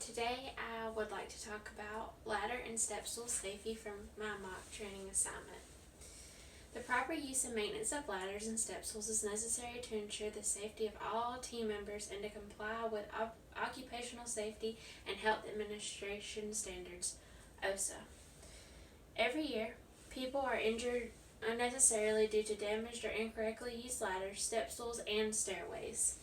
Today I would like to talk about ladder and step stool safety from my mock training assignment. The proper use and maintenance of ladders and step stools is necessary to ensure the safety of all team members and to comply with Occupational Safety and Health Administration standards, OSHA. Every year, people are injured unnecessarily due to damaged or incorrectly used ladders, step stools, and stairways,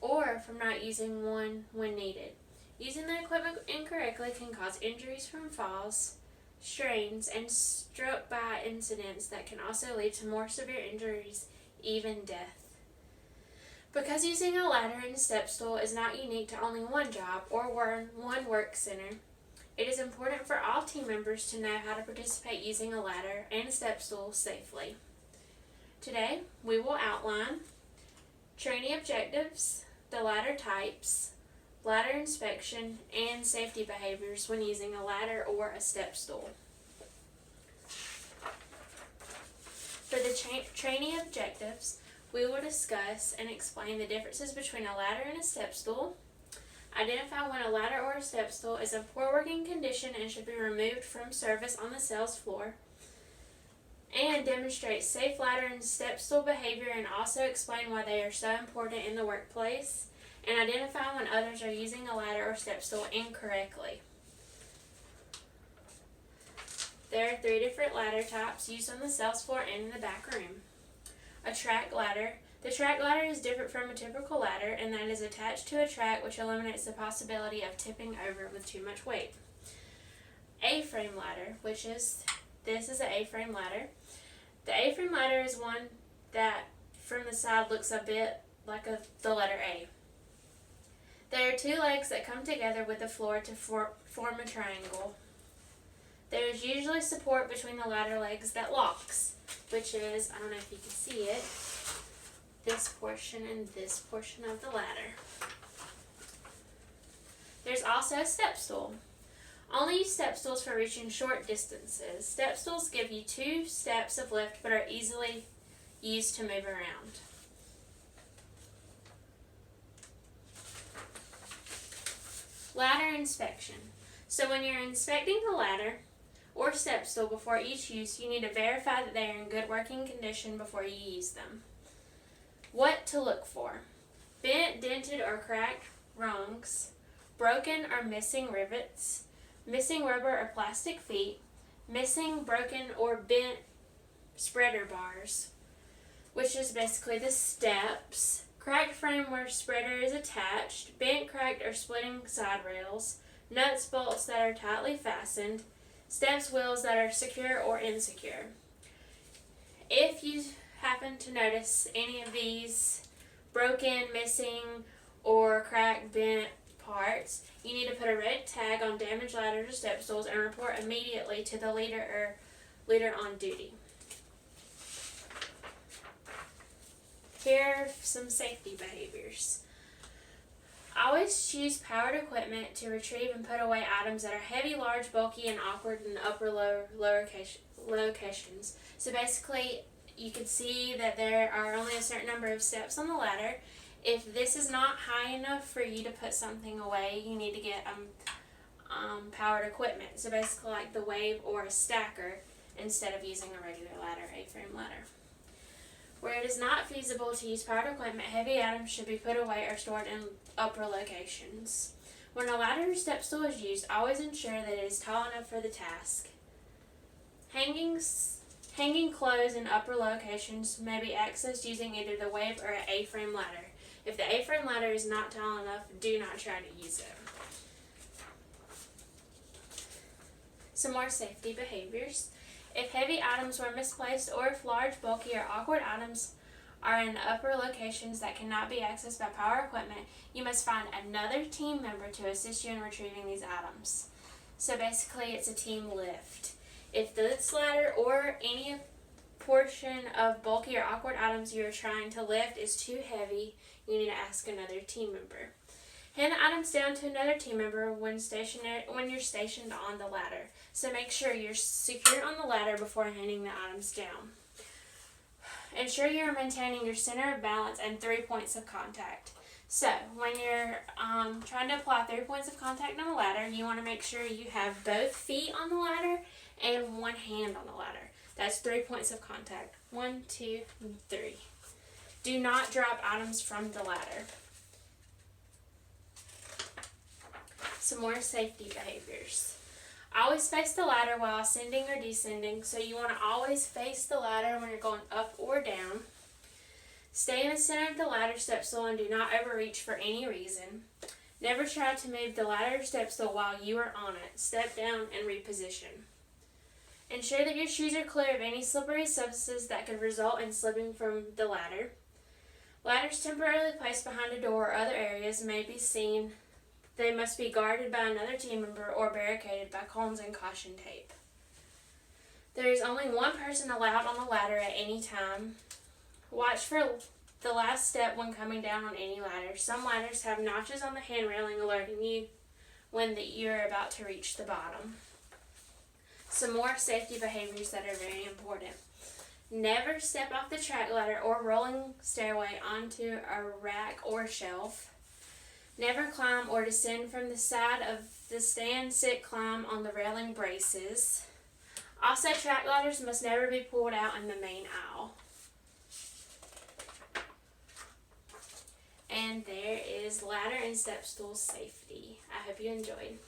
or from not using one when needed. Using the equipment incorrectly can cause injuries from falls, strains, and stroke by incidents that can also lead to more severe injuries, even death. Because using a ladder and step stool is not unique to only one job or one work center, it is important for all team members to know how to participate using a ladder and step stool safely. Today, we will outline training objectives, the ladder types, ladder inspection, and safety behaviors when using a ladder or a step stool. For the training objectives, we will discuss and explain the differences between a ladder and a step stool, identify when a ladder or a step stool is in poor working condition and should be removed from service on the sales floor, and demonstrate safe ladder and step stool behavior and also explain why they are so important in the workplace, and identify when others are using a ladder or step stool incorrectly. There are 3 different ladder types used on the sales floor and in the back room. A track ladder. The track ladder is different from a typical ladder in that it is attached to a track, which eliminates the possibility of tipping over with too much weight. A-frame ladder, this is an A-frame ladder. The A-frame ladder is one that from the side looks a bit like the letter A. There are 2 legs that come together with the floor to form a triangle. There is usually support between the ladder legs that locks, which is, I don't know if you can see it, this portion and this portion of the ladder. There's also a step stool. Only use step stools for reaching short distances. Step stools give you 2 steps of lift but are easily used to move around. Ladder inspection. So when you're inspecting a ladder or step stool before each use, you need to verify that they are in good working condition before you use them. What to look for: bent, dented, or cracked rungs, broken or missing rivets, missing rubber or plastic feet, missing, broken, or bent spreader bars, which is basically the steps, cracked frame where spreader is attached, bent, cracked, or splitting side rails, nuts, bolts that are tightly fastened, steps, wheels that are secure or insecure. If you happen to notice any of these broken, missing, or cracked, bent parts, you need to put a red tag on damaged ladders or step stools and report immediately to the leader on duty. Here are some safety behaviors. Always choose powered equipment to retrieve and put away items that are heavy, large, bulky, and awkward in lower locations. So basically, you can see that there are only a certain number of steps on the ladder. If this is not high enough for you to put something away, you need to get powered equipment. So basically like the wave or a stacker instead of using a regular ladder, A-frame ladder. Where it is not feasible to use powered equipment, heavy items should be put away or stored in upper locations. When a ladder or step stool is used, always ensure that it is tall enough for the task. Hanging clothes in upper locations may be accessed using either the wave or an A-frame ladder. If the A-frame ladder is not tall enough, do not try to use it. Some more safety behaviors. If heavy items were misplaced or if large, bulky, or awkward items are in upper locations that cannot be accessed by power equipment, you must find another team member to assist you in retrieving these items. So basically it's a team lift. If this ladder or any portion of bulky or awkward items you are trying to lift is too heavy, you need to ask another team member. Hand the items down to another team member when you're stationed on the ladder. So make sure you're secured on the ladder before handing the items down. Ensure you are maintaining your center of balance and 3 points of contact. So, when you're trying to apply 3 points of contact on a ladder, you want to make sure you have both feet on the ladder and one hand on the ladder. That's 3 points of contact. 1, 2, and 3. Do not drop items from the ladder. Some more safety behaviors. Always face the ladder while ascending or descending, so you want to always face the ladder when you're going up or down. Stay in the center of the ladder step stool and do not overreach for any reason. Never try to move the ladder step stool while you are on it. Step down and reposition. Ensure that your shoes are clear of any slippery substances that could result in slipping from the ladder. Ladders temporarily placed behind a door or other areas may be seen. They must be guarded by another team member or barricaded by cones and caution tape. There is only one person allowed on the ladder at any time. Watch for the last step when coming down on any ladder. Some ladders have notches on the hand railing alerting you when you're about to reach the bottom. Some more safety behaviors that are very important. Never step off the track ladder or rolling stairway onto a rack or shelf. Never climb or descend from the side of the stand, sit, climb on the railing braces. Also, track ladders must never be pulled out in the main aisle. And there is ladder and step stool safety. I hope you enjoyed.